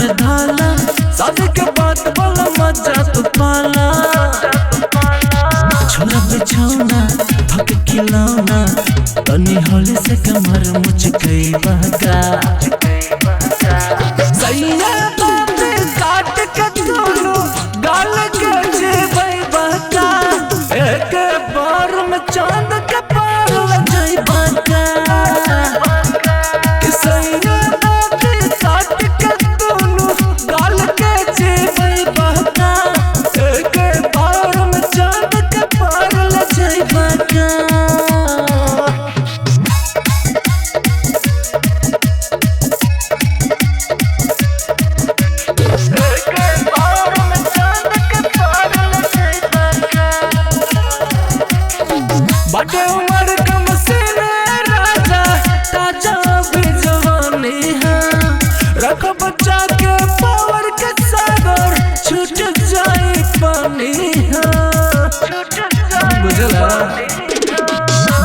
में धाला, शादी के बाद बोला मजा तू पाला। छोरा बिछौना थक खिलौना, तनी होली से कमर मुचकई बहका। सैया बाबे काट के दोनों गाल के जेबई बहका, एक बार में चांद के पार लजई बहका। सैया बाबे काट के दोनों गाल के जेबई बहका, एक बार में चांद के पार लजई बहका। बाटे उमर कम से राजा, ताजा भी जवानी है। रख बच्चा के पावर के सागर, छूट जाए पानी है। बुझला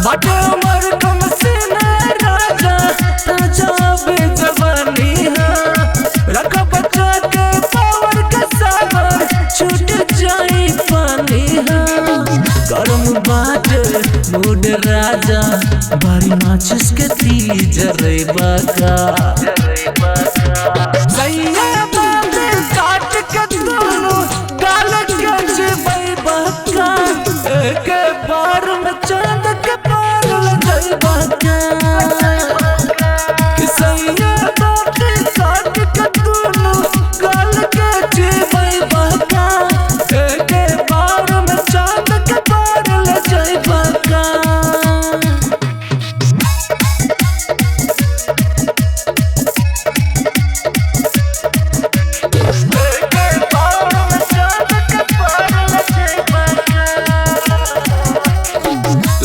बाटे उमर कम से राजा, ताजा भी जवानी है। रख बच्चा के पावर के सागर, छूट जाए पानी है। गरम बाट मूड राजा, बारी माचिस के तीज रे बका। सैया बाबे काट के दोनों गाल के जेबई बका, एक बार में चांद के पार लजई बका। सैया बाबे काट के दोनों गाल के जेबई बका, एक बार में चांद के पार लजई बका।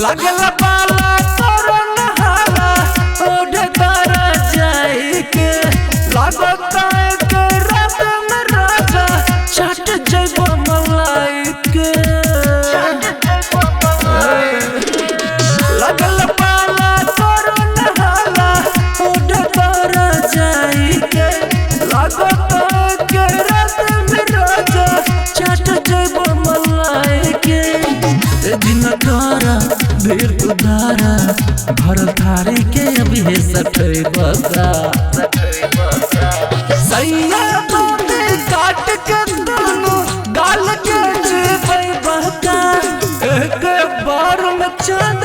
लागला पाला तोरो नहाला, ओढ़े तारा जाई के। लागता एक रात में राजा, छट जइबो मलाई के। लागला पाला तोरो नहाला, ओढ़े तारा जाई के। लागता एक रात में राजा, छट जइबो मलाई के। दिन तारा भीर उधारा, भर थारी के अभी है सठई बका। सैया बाबे काट के दोनों गाल के जेबई बहका, एक बार में चांद